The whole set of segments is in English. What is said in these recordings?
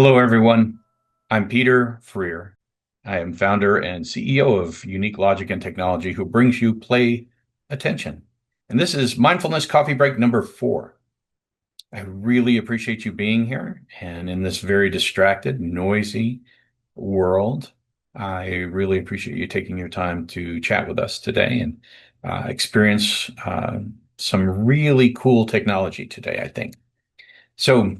Hello, everyone. I'm Peter Freer. I am founder and CEO of Unique Logic and Technology, who brings you play attention. And this is Mindfulness Coffee Break number 4. I really appreciate you being here. And in this very distracted, noisy world, I really appreciate you taking your time to chat with us today and experience some really cool technology today, I think. So,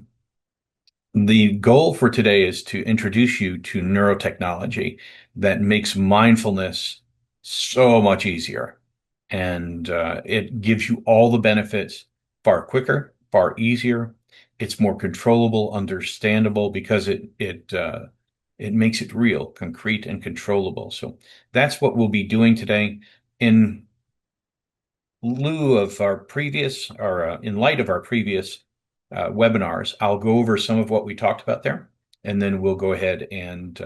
the goal for today is to introduce you to neurotechnology that makes mindfulness so much easier. And it gives you all the benefits far quicker, far easier. It's more controllable, understandable because it makes it real, concrete, and controllable. So that's what we'll be doing today. In lieu of our previous, or in light of our previous webinars, I'll go over some of what we talked about there, and then we'll go ahead and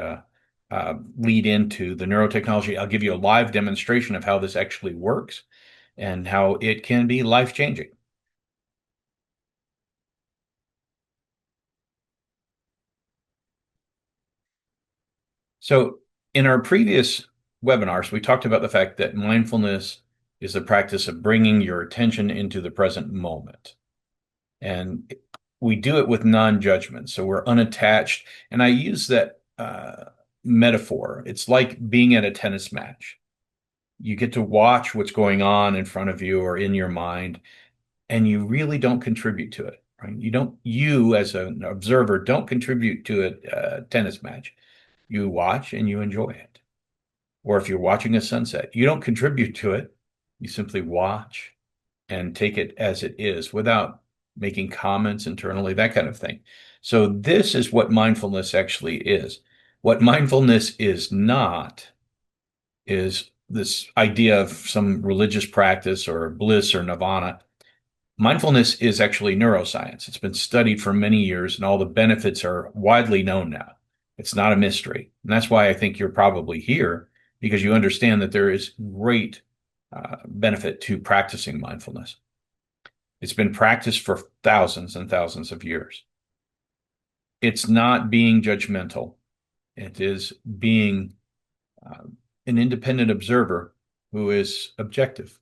lead into the neurotechnology. I'll give you a live demonstration of how this actually works and how it can be life-changing. So in our previous webinars, we talked about the fact that mindfulness is the practice of bringing your attention into the present moment. And we do it with non-judgment. So we're unattached. And I use that metaphor. It's like being at a tennis match. You get to watch what's going on in front of you or in your mind, and you really don't contribute to it. Right? You as an observer don't contribute to a tennis match. You watch and you enjoy it. Or if you're watching a sunset, you don't contribute to it. You simply watch and take it as it is without making comments internally, that kind of thing. So this is what mindfulness actually is. What mindfulness is not is this idea of some religious practice or bliss or nirvana. Mindfulness is actually neuroscience. It's been studied for many years, and all the benefits are widely known now. It's not a mystery. And that's why I think you're probably here, because you understand that there is great benefit to practicing mindfulness. It's been practiced for thousands and thousands of years. It's not being judgmental. It is being an independent observer who is objective,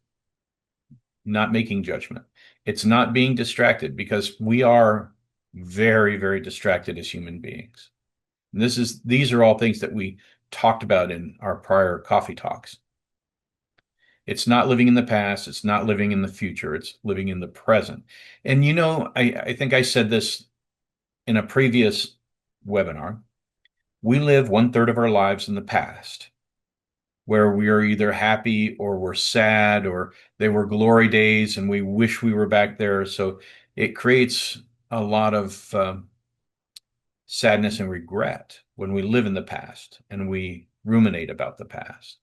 not making judgment. It's not being distracted, because we are very, very distracted as human beings. And these are all things that we talked about in our prior coffee talks. It's not living in the past. It's not living in the future. It's living in the present. And I think I said this in a previous webinar. We live 1/3 of our lives in the past, where we are either happy or we're sad, or they were glory days and we wish we were back there. So it creates a lot of sadness and regret when we live in the past and we ruminate about the past.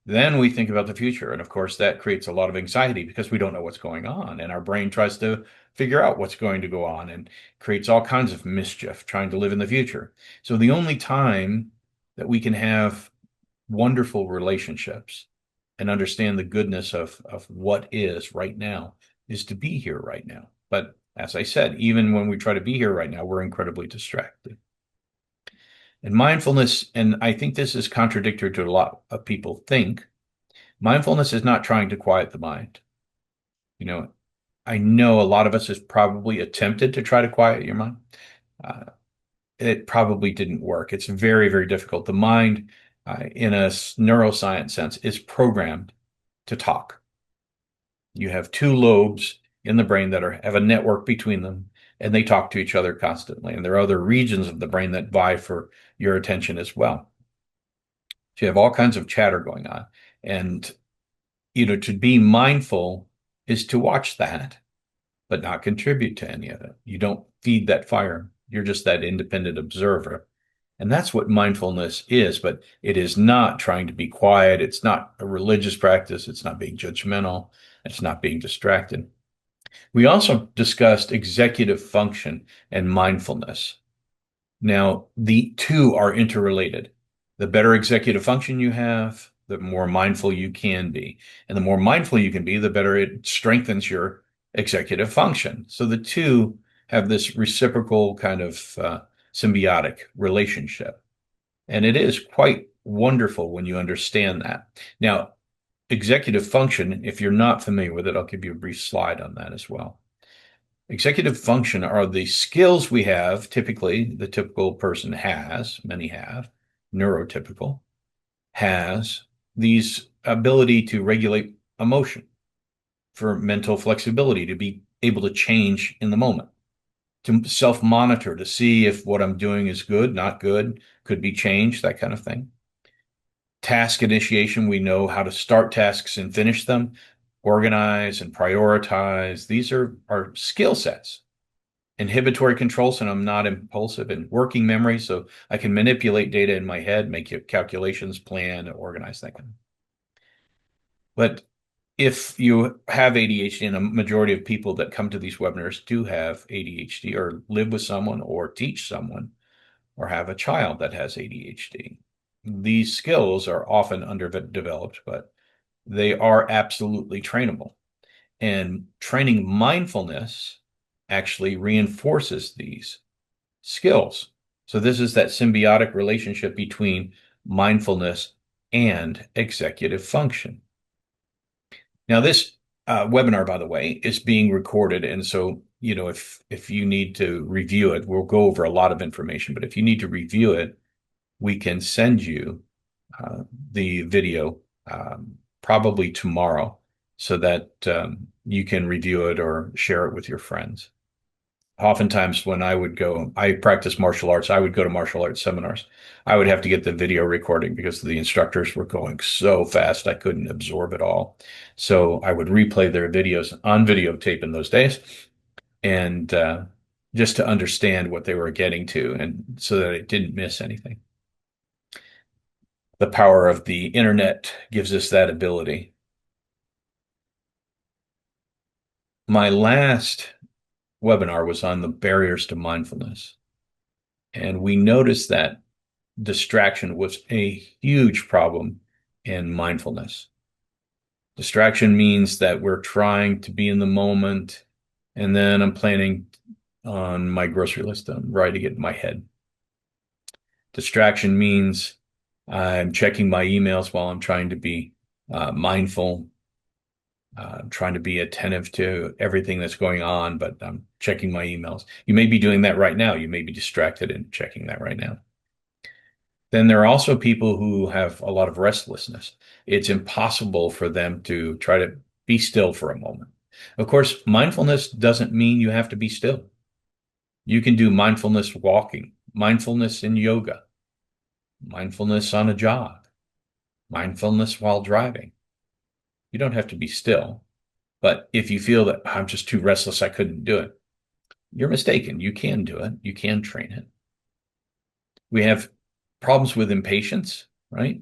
Then we think about the future. And of course, that creates a lot of anxiety because we don't know what's going on. And our brain tries to figure out what's going to go on and creates all kinds of mischief trying to live in the future. So the only time that we can have wonderful relationships and understand the goodness of what is right now is to be here right now. But as I said, even when we try to be here right now, we're incredibly distracted. And mindfulness, and I think this is contradictory to a lot of people think, mindfulness is not trying to quiet the mind. I know a lot of us has probably attempted to try to quiet your mind. It probably didn't work. It's very, very difficult. The mind, in a neuroscience sense, is programmed to talk. You have two lobes in the brain that have a network between them, and they talk to each other constantly. And there are other regions of the brain that vie for your attention as well. So you have all kinds of chatter going on. And, to be mindful is to watch that, but not contribute to any of it. You don't feed that fire. You're just that independent observer. And that's what mindfulness is, but it is not trying to be quiet. It's not a religious practice. It's not being judgmental. It's not being distracted. We also discussed executive function and mindfulness. Now, the two are interrelated. The better executive function you have, the more mindful you can be. And the more mindful you can be, the better it strengthens your executive function. So the two have this reciprocal kind of symbiotic relationship. And it is quite wonderful when you understand that. Now, executive function, if you're not familiar with it, I'll give you a brief slide on that as well. Executive function are the skills we have, typically the typical person has, many have, neurotypical, has these ability to regulate emotion, for mental flexibility, to be able to change in the moment, to self-monitor, to see if what I'm doing is good, not good, could be changed, that kind of thing. Task initiation, we know how to start tasks and finish them, organize and prioritize. These are our skill sets. Inhibitory control, so I'm not impulsive, and working memory, so I can manipulate data in my head, make calculations, plan, organize that kind of. But if you have ADHD, and a majority of people that come to these webinars do have ADHD or live with someone or teach someone or have a child that has ADHD, these skills are often underdeveloped, but they are absolutely trainable. And training mindfulness actually reinforces these skills. So this is that symbiotic relationship between mindfulness and executive function. Now, this webinar, by the way, is being recorded. And so, if you need to review it, we'll go over a lot of information. But if you need to review it, we can send you the video probably tomorrow so that you can review it or share it with your friends. Oftentimes when I practice martial arts, I would go to martial arts seminars. I would have to get the video recording because the instructors were going so fast I couldn't absorb it all. So I would replay their videos on videotape in those days, and just to understand what they were getting to, and so that I didn't miss anything. The power of the internet gives us that ability. My last webinar was on the barriers to mindfulness. And we noticed that distraction was a huge problem in mindfulness. Distraction means that we're trying to be in the moment, and then I'm planning on my grocery list. I'm writing it in my head. Distraction means I'm checking my emails while I'm trying to be mindful, trying to be attentive to everything that's going on, but I'm checking my emails. You may be doing that right now. You may be distracted and checking that right now. Then there are also people who have a lot of restlessness. It's impossible for them to try to be still for a moment. Of course, mindfulness doesn't mean you have to be still. You can do mindfulness walking, mindfulness in yoga, mindfulness on a jog, mindfulness while driving. You don't have to be still. But if you feel that I'm just too restless, I couldn't do it, you're mistaken. You can do it. You can train it. We have problems with impatience, right?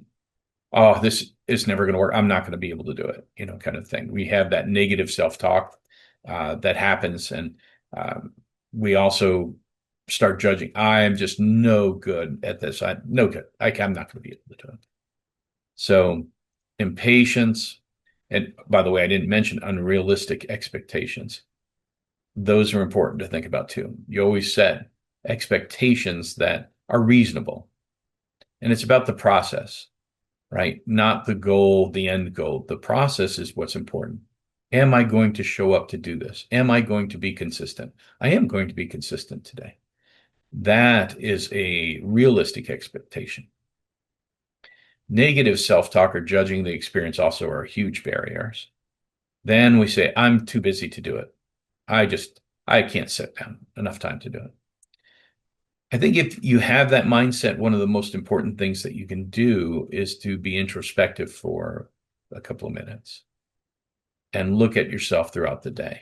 Oh, this is never going to work. I'm not going to be able to do it, kind of thing. We have that negative self-talk that happens. And we also start judging. I am just no good at this. I'm no good. I'm not going to be able to do it. So impatience. And by the way, I didn't mention unrealistic expectations. Those are important to think about too. You always set expectations that are reasonable. And it's about the process, right? Not the goal, the end goal. The process is what's important. Am I going to show up to do this? Am I going to be consistent? I am going to be consistent today. That is a realistic expectation. Negative self-talk or judging the experience also are huge barriers. Then we say, I'm too busy to do it. I can't sit down enough time to do it. I think if you have that mindset, one of the most important things that you can do is to be introspective for a couple of minutes and look at yourself throughout the day.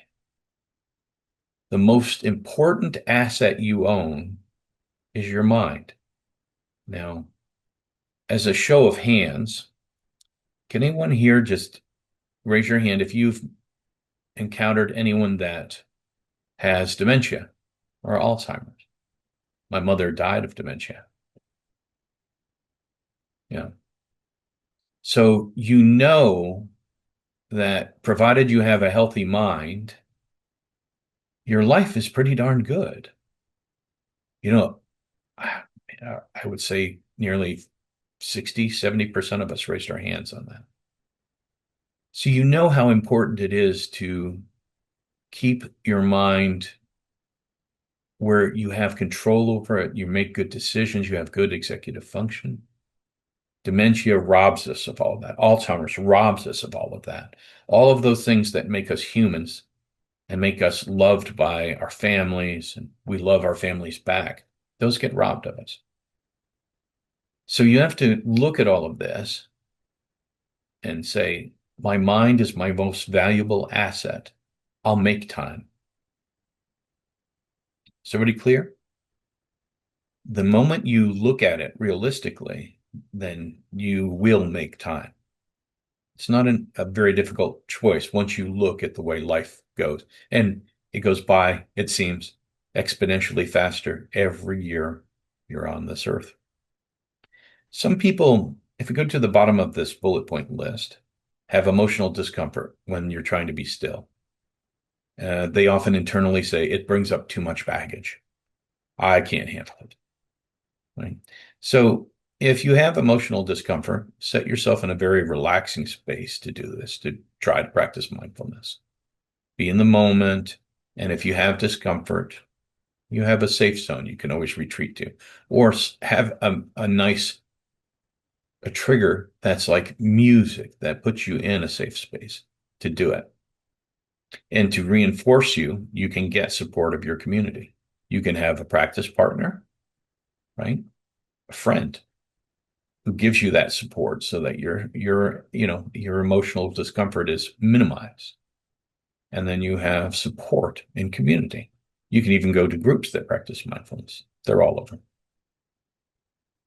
The most important asset you own is your mind. Now, as a show of hands, can anyone here just raise your hand if you've encountered anyone that has dementia or Alzheimer's? My mother died of dementia. Yeah. So you know that provided you have a healthy mind, your life is pretty darn good. I would say nearly 60, 70% of us raised our hands on that. So you know how important it is to keep your mind where you have control over it, you make good decisions, you have good executive function. Dementia robs us of all of that. Alzheimer's robs us of all of that. All of those things that make us humans and make us loved by our families, and we love our families back, those get robbed of us. So you have to look at all of this and say, my mind is my most valuable asset. I'll make time. Is everybody clear? The moment you look at it realistically, then you will make time. It's not a very difficult choice once you look at the way life goes. And it goes by, it seems, exponentially faster every year you're on this earth. Some people, if we go to the bottom of this bullet point list, have emotional discomfort when you're trying to be still. They often internally say, it brings up too much baggage. I can't handle it. Right? So if you have emotional discomfort, set yourself in a very relaxing space to do this, to try to practice mindfulness. Be in the moment. And if you have discomfort, you have a safe zone you can always retreat to, or have a nice a trigger that's like music that puts you in a safe space to do it. And to reinforce you, you can get support of your community. You can have a practice partner, right? A friend who gives you that support so that your emotional discomfort is minimized. And then you have support in community. You can even go to groups that practice mindfulness. They're all over.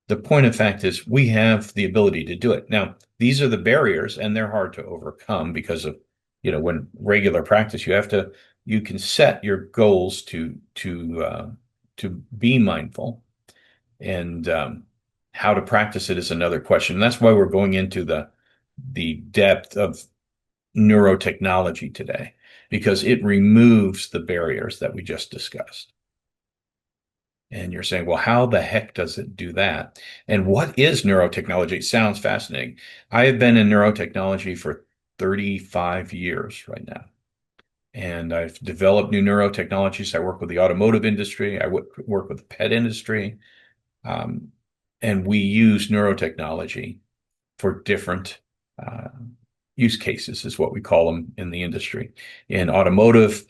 The point of fact is we have the ability to do it. Now, these are the barriers and they're hard to overcome because of, when regular practice, you can set your goals to be mindful, and how to practice it is another question. And that's why we're going into the depth of neurotechnology today, because it removes the barriers that we just discussed. And you're saying, well, how the heck does it do that? And what is neurotechnology? It sounds fascinating. I have been in neurotechnology for 35 years right now. And I've developed new neurotechnologies. I work with the automotive industry. I work with the pet industry. And we use neurotechnology for different use cases, is what we call them in the industry. In automotive,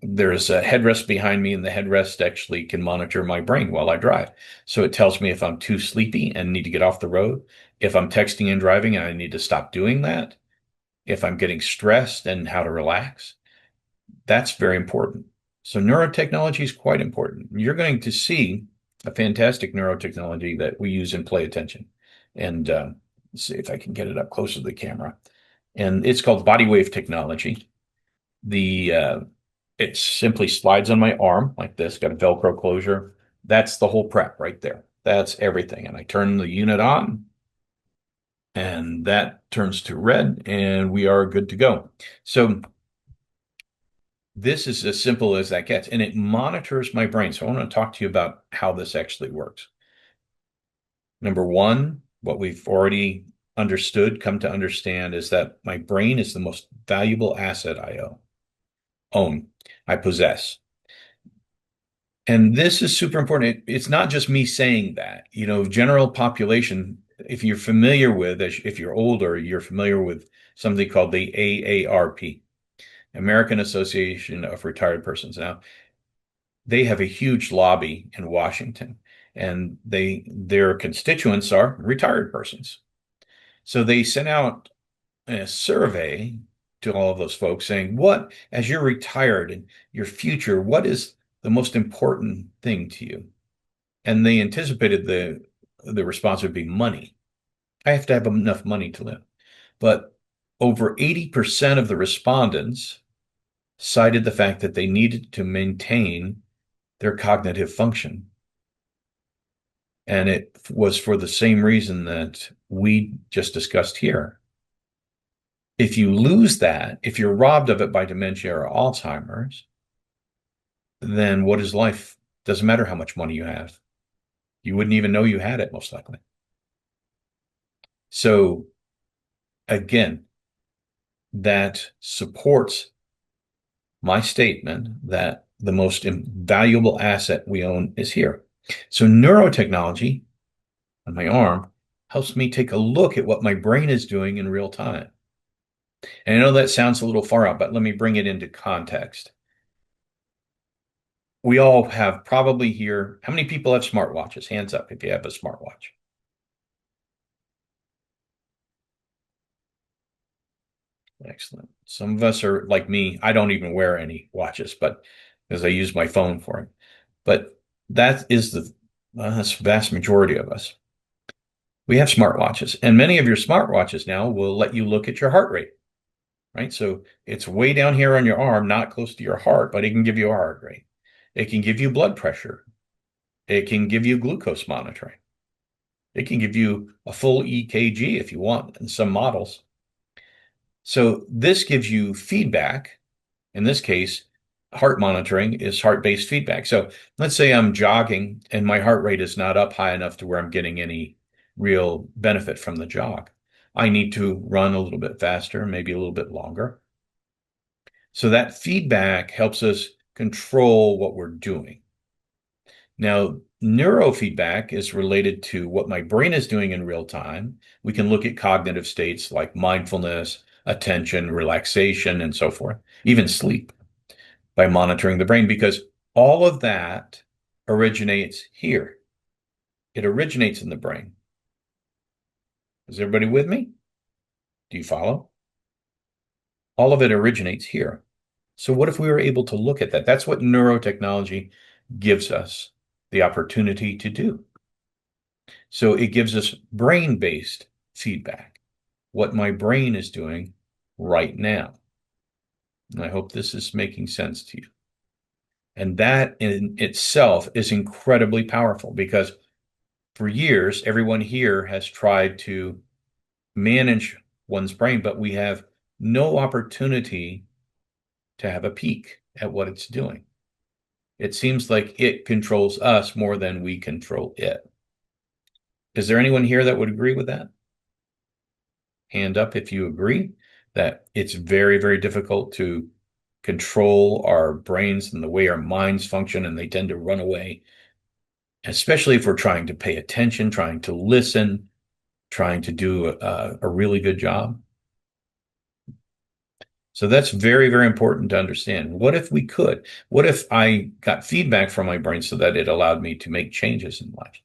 there's a headrest behind me, and the headrest actually can monitor my brain while I drive. So it tells me if I'm too sleepy and need to get off the road, if I'm texting and driving and I need to stop doing that, if I'm getting stressed and how to relax. That's very important. So neurotechnology is quite important. You're going to see a fantastic neurotechnology that we use in Play Attention. And let's see if I can get it up closer to the camera. And it's called body wave technology. It simply slides on my arm like this, got a Velcro closure. That's the whole prep right there. That's everything. And I turn the unit on, and that turns to red, and we are good to go. So this is as simple as that gets, and it monitors my brain. So I want to talk to you about how this actually works. Number one, what we've already come to understand, is that my brain is the most valuable asset I possess. And this is super important. It's not just me saying that, general population, if you're familiar with, if you're older, you're familiar with something called the AARP, American Association of Retired Persons. Now, they have a huge lobby in Washington, and their constituents are retired persons. So they sent out a survey to all of those folks saying, as you're retired and your future, what is the most important thing to you? And they anticipated the response would be money. I have to have enough money to live. But over 80% of the respondents cited the fact that they needed to maintain their cognitive function. And it was for the same reason that we just discussed here. If you lose that, if you're robbed of it by dementia or Alzheimer's, then what is life? Doesn't matter how much money you have. You wouldn't even know you had it, most likely. So again, that supports my statement that the most valuable asset we own is here. So neurotechnology on my arm helps me take a look at what my brain is doing in real time. And I know that sounds a little far out, but let me bring it into context. We all have probably here, how many people have smartwatches? Hands up if you have a smartwatch. Excellent. Some of us are like me. I don't even wear any watches, but because I use my phone for it. But that is that's the vast majority of us. We have smartwatches, and many of your smartwatches now will let you look at your heart rate, right? So it's way down here on your arm, not close to your heart, but it can give you a heart rate. It can give you blood pressure. It can give you glucose monitoring. It can give you a full EKG if you want in some models. So this gives you feedback. In this case, heart monitoring is heart-based feedback. So let's say I'm jogging and my heart rate is not up high enough to where I'm getting any real benefit from the jog. I need to run a little bit faster, maybe a little bit longer. So that feedback helps us control what we're doing. Now, neurofeedback is related to what my brain is doing in real time. We can look at cognitive states like mindfulness, attention, relaxation, and so forth, even sleep by monitoring the brain, because all of that originates here. It originates in the brain. Is everybody with me? Do you follow? All of it originates here. So what if we were able to look at that? That's what neurotechnology gives us the opportunity to do. So it gives us brain-based feedback, what my brain is doing right now. And I hope this is making sense to you. And that in itself is incredibly powerful because for years, everyone here has tried to manage one's brain, but we have no opportunity to have a peek at what it's doing. It seems like it controls us more than we control it. Is there anyone here that would agree with that? Hand up if you agree that it's very, very difficult to control our brains and the way our minds function, and they tend to run away, especially if we're trying to pay attention, trying to listen, trying to do a really good job. So that's very, very important to understand. What if we could? What if I got feedback from my brain so that it allowed me to make changes in life?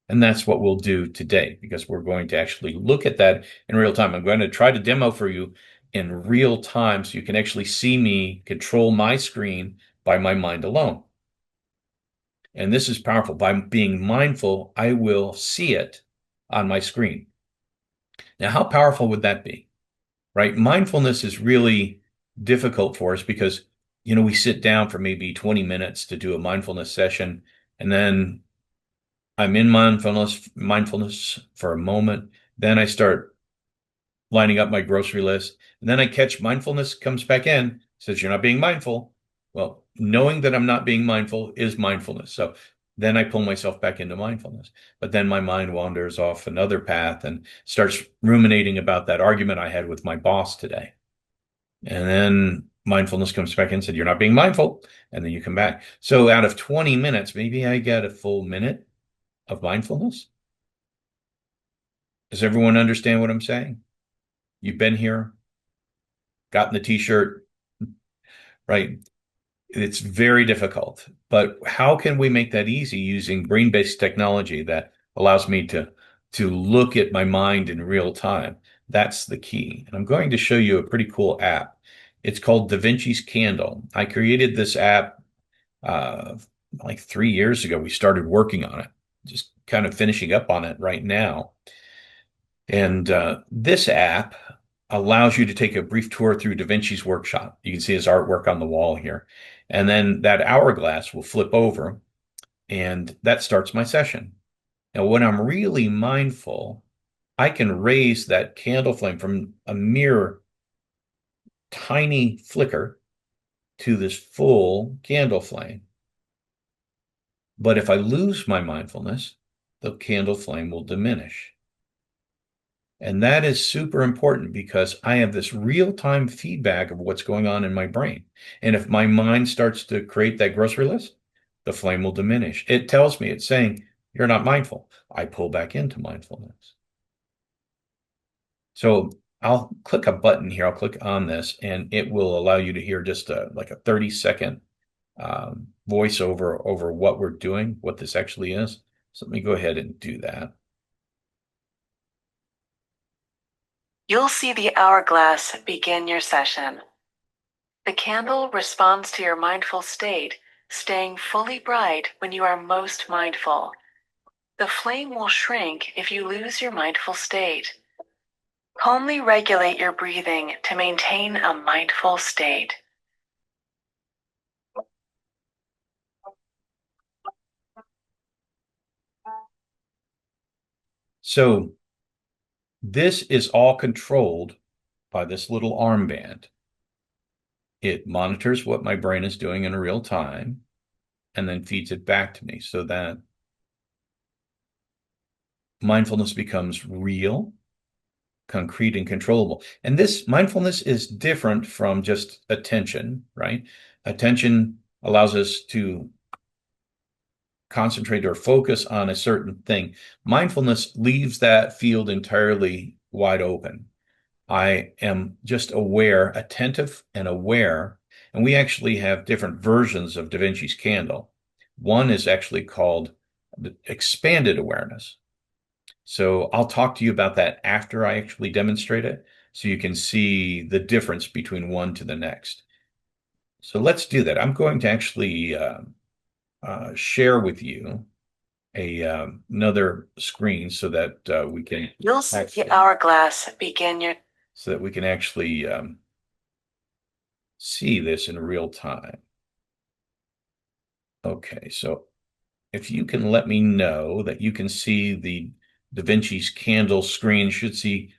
And that's what we'll do today, because we're going to actually look at that in real time. I'm going to try to demo for you in real time so you can actually see me control my screen by my mind alone. And this is powerful. By being mindful, I will see it on my screen. Now, how powerful would that be? Right? Mindfulness is really difficult for us because, we sit down for maybe 20 minutes to do a mindfulness session, and then I'm in mindfulness for a moment. Then I start lining up my grocery list. And then I catch mindfulness comes back in, says, you're not being mindful. Well, knowing that I'm not being mindful is mindfulness. So then I pull myself back into mindfulness. But then my mind wanders off another path and starts ruminating about that argument I had with my boss today. And then mindfulness comes back in and said, you're not being mindful. And then you come back. So out of 20 minutes, maybe I get a full minute of mindfulness. Does everyone understand what I'm saying? You've been here, gotten the t-shirt, right? It's very difficult, but how can we make that easy using brain-based technology that allows me to look at my mind in real time? That's the key. And I'm going to show you a pretty cool app. It's called Da Vinci's Candle. I created this app like 3 years ago. We started working on it, just kind of finishing up on it right now. And this app allows you to take a brief tour through Da Vinci's workshop. You can see his artwork on the wall here. And then that hourglass will flip over, and that starts my session. Now, when I'm really mindful, I can raise that candle flame from a mere tiny flicker to this full candle flame. But if I lose my mindfulness, the candle flame will diminish. And that is super important because I have this real-time feedback of what's going on in my brain. And if my mind starts to create that grocery list, the flame will diminish. It tells me, it's saying, you're not mindful. I pull back into mindfulness. So I'll click a button here. I'll click on this, and it will allow you to hear just like a 30-second voiceover over what we're doing, what this actually is. So let me go ahead and do that. You'll see the hourglass begin your session. The candle responds to your mindful state, staying fully bright when you are most mindful. The flame will shrink if you lose your mindful state. Calmly regulate your breathing to maintain a mindful state. So this is all controlled by this little armband. It monitors what my brain is doing in real time and then feeds it back to me so that mindfulness becomes real, concrete, and controllable. And this mindfulness is different from just attention, right? Attention allows us to concentrate or focus on a certain thing. Mindfulness leaves that field entirely wide open. I am just aware, attentive and aware. And we actually have different versions of Da Vinci's candle. One is actually called the expanded awareness. So I'll talk to you about that after I actually demonstrate it, so you can see the difference between one to the next. So let's do that. I'm going to actually share with you another screen so that we can You'll see the hourglass begin your so that we can actually see this in real time. Okay, so if you can let me know that you can see the Da Vinci's candle screen, should see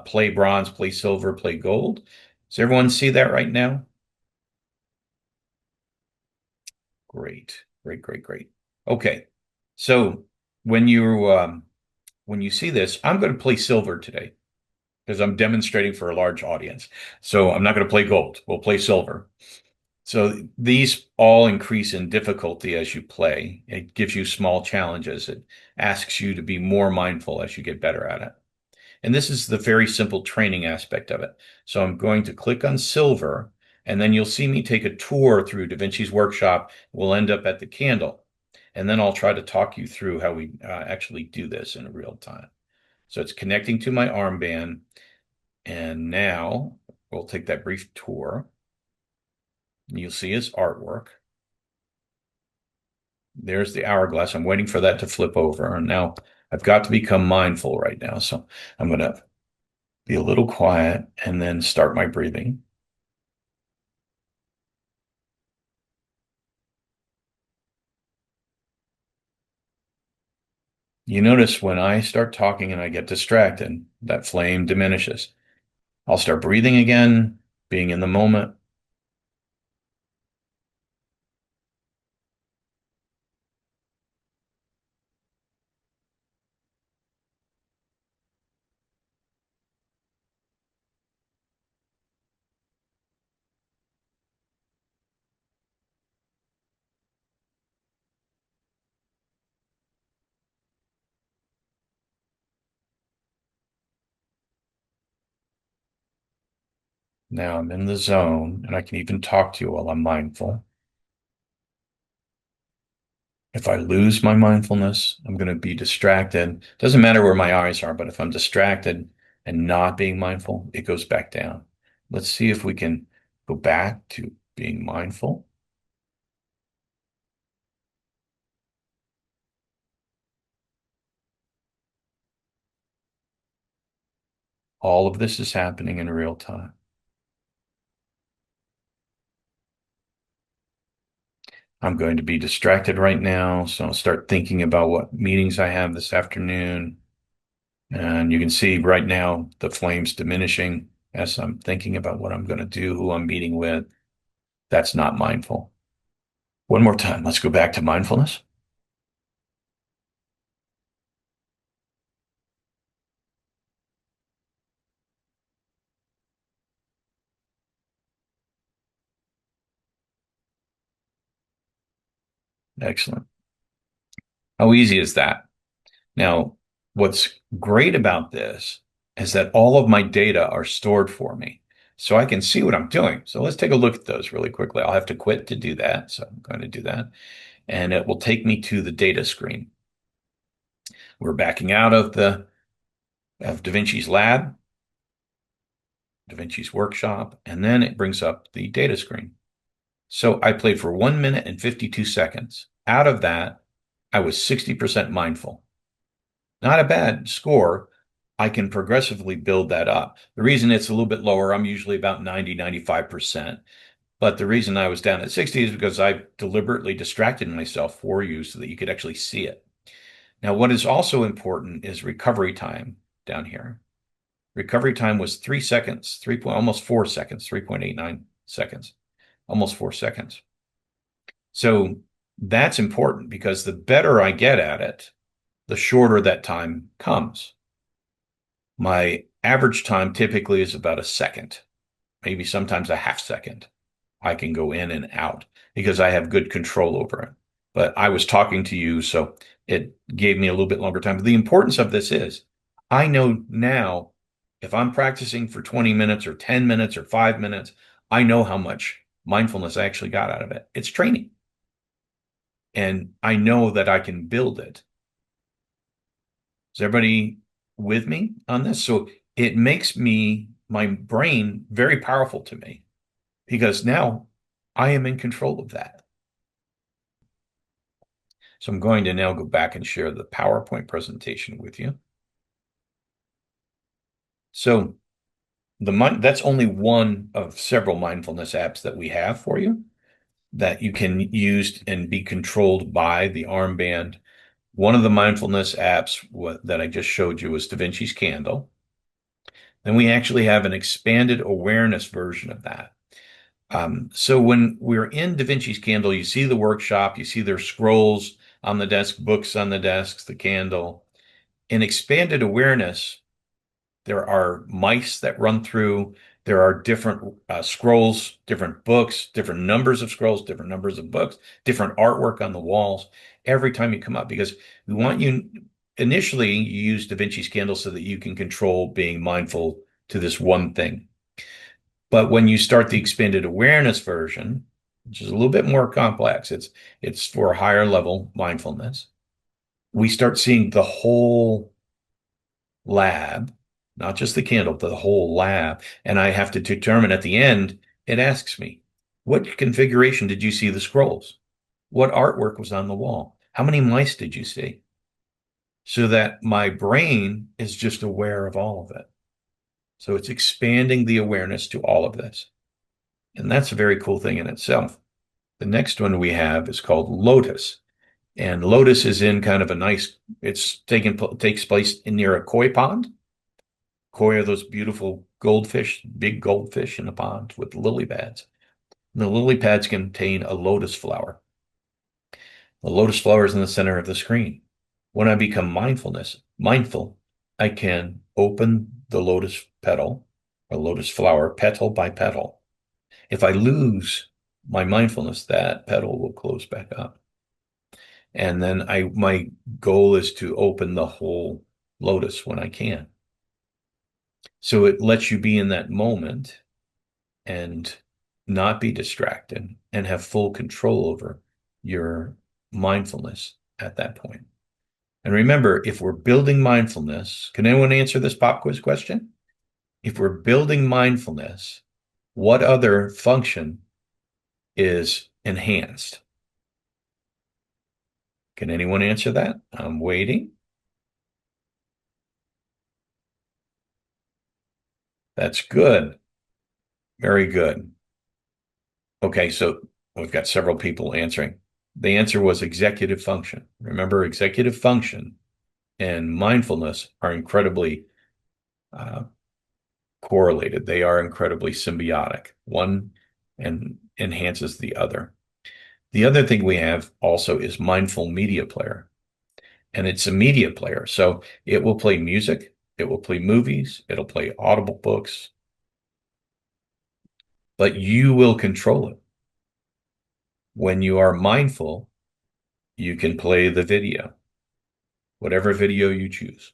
play bronze, play silver, play gold. Does everyone see that right now? Great, great, great, great. Okay, so when you see this, I'm going to play silver today because I'm demonstrating for a large audience. So I'm not going to play gold. We'll play silver. So these all increase in difficulty as you play. It gives you small challenges. It asks you to be more mindful as you get better at it. And this is the very simple training aspect of it. So I'm going to click on silver, and then you'll see me take a tour through Da Vinci's workshop. We'll end up at the candle. And then I'll try to talk you through how we actually do this in real time. So it's connecting to my armband. And now we'll take that brief tour. You'll see his artwork. There's the hourglass. I'm waiting for that to flip over. And now I've got to become mindful right now. So I'm going to be a little quiet and then start my breathing. You notice when I start talking and I get distracted, that flame diminishes. I'll start breathing again, being in the moment. Now I'm in the zone and I can even talk to you while I'm mindful. If I lose my mindfulness, I'm going to be distracted. Doesn't matter where my eyes are, but if I'm distracted and not being mindful, it goes back down. Let's see if we can go back to being mindful. All of this is happening in real time. I'm going to be distracted right now, so I'll start thinking about what meetings I have this afternoon. And you can see right now the flames diminishing as I'm thinking about what I'm going to do, who I'm meeting with. That's not mindful. One more time. Let's go back to mindfulness. Excellent. How easy is that? Now, what's great about this is that all of my data are stored for me. So I can see what I'm doing. So let's take a look at those really quickly. I'll have to quit to do that. So I'm going to do that. And it will take me to the data screen. We're backing out of Da Vinci's lab, Da Vinci's workshop, and then it brings up the data screen. So I played for 1 minute and 52 seconds. Out of that, I was 60% mindful. Not a bad score. I can progressively build that up. The reason it's a little bit lower, I'm usually about 90, 95%. But the reason I was down at 60 is because I deliberately distracted myself for you so that you could actually see it. Now, what is also important is recovery time down here. Recovery time was 3 seconds, almost 4 seconds, 3.89 seconds, almost 4 seconds. So that's important because the better I get at it, the shorter that time comes. My average time typically is about a second, maybe sometimes a half second. I can go in and out because I have good control over it. But I was talking to you, so it gave me a little bit longer time. But the importance of this is I know now if I'm practicing for 20 minutes or 10 minutes or 5 minutes, I know how much mindfulness I actually got out of it. It's training. And I know that I can build it. Is everybody with me on this? So it makes my brain very powerful to me because now I am in control of that. So I'm going to now go back and share the PowerPoint presentation with you. So that's only one of several mindfulness apps that we have for you that you can use and be controlled by the armband. One of the mindfulness apps that I just showed you was Da Vinci's Candle. Then we actually have an expanded awareness version of that. So when we're in Da Vinci's Candle, you see the workshop, you see their scrolls on the desk, books on the desks, the candle. In expanded awareness, there are mice that run through. There are different scrolls, different books, different numbers of scrolls, different numbers of books, different artwork on the walls every time you come up because we want you initially you use Da Vinci's Candle so that you can control being mindful to this one thing. But when you start the expanded awareness version, which is a little bit more complex, it's for higher level mindfulness. We start seeing the whole lab, not just the candle, but the whole lab. And I have to determine at the end, it asks me, what configuration did you see the scrolls? What artwork was on the wall? How many mice did you see? So that my brain is just aware of all of it. So it's expanding the awareness to all of this. And that's a very cool thing in itself. The next one we have is called Lotus. And Lotus is in kind of a nice, takes place near a koi pond. Koi are those beautiful goldfish, big goldfish in a pond with lily pads. And the lily pads contain a lotus flower. The lotus flower is in the center of the screen. When I become mindful, I can open the lotus petal or lotus flower petal by petal. If I lose my mindfulness, that petal will close back up. And then my goal is to open the whole lotus when I can. So it lets you be in that moment and not be distracted and have full control over your mindfulness at that point. And remember, if we're building mindfulness, can anyone answer this pop quiz question? If we're building mindfulness, what other function is enhanced? Can anyone answer that? I'm waiting. That's good. Very good. Okay, so we've got several people answering. The answer was executive function. Remember, executive function and mindfulness are incredibly uh, correlated. They are incredibly symbiotic. One enhances the other. The other thing we have also is mindful media player, and it's a media player. So it will play music, it will play movies, it'll play audible books, but you will control it. When you are mindful, You can play the video, whatever video you choose.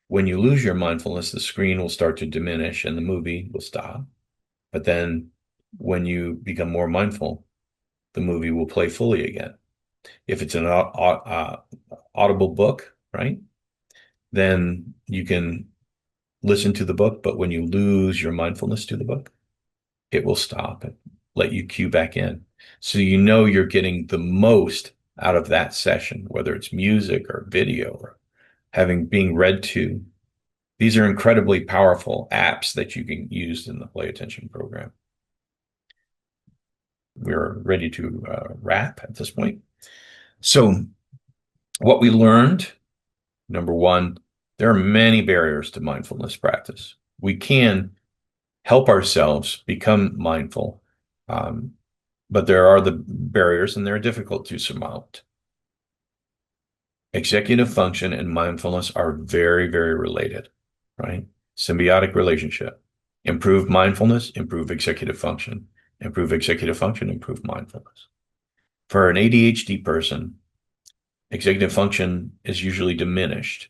When you lose your mindfulness, the screen will start to diminish and the movie will stop. But then when you become more mindful, the movie will play fully again. If it's an audible book, right, then you can listen to the book. But when you lose your mindfulness to the book, it will stop and let you cue back in. So you know you're getting the most out of that session, whether it's music or video or being read to. These are incredibly powerful apps that you can use in the Play Attention program. We're ready to wrap at this point. So what we learned, number one, there are many barriers to mindfulness practice. We can help ourselves become mindful, but there are the barriers and they're difficult to surmount. Executive function and mindfulness are very, very related, right? Symbiotic relationship. Improve mindfulness, improve executive function. Improve executive function, improve mindfulness. For an ADHD person, executive function is usually diminished.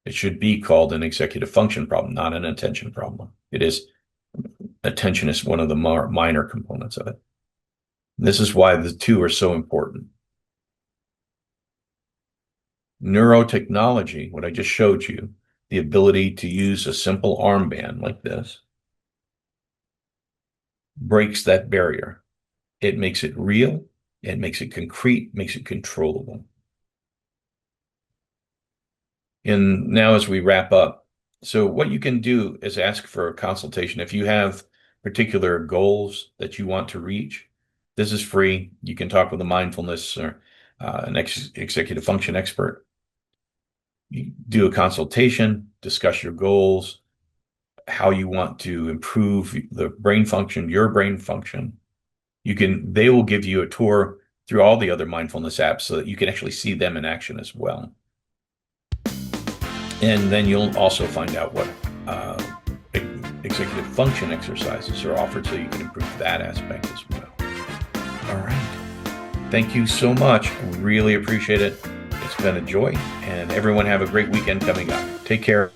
It should be called an executive function problem, not an attention problem. Attention is one of the minor components of it. This is why the two are so important. Neurotechnology, what I just showed you, the ability to use a simple armband like this, breaks that barrier. It makes it real, it makes it concrete, makes it controllable. And now as we wrap up, so what you can do is ask for a consultation. If you have particular goals that you want to reach, this is free. You can talk with a mindfulness or an executive function expert. You do a consultation, discuss your goals, how you want to improve the brain function, your brain function. They will give you a tour through all the other mindfulness apps so that you can actually see them in action as well. And then you'll also find out what executive function exercises are offered so you can improve that aspect as well. All right. Thank you so much. Really appreciate it. It's been a joy. And everyone have a great weekend coming up. Take care.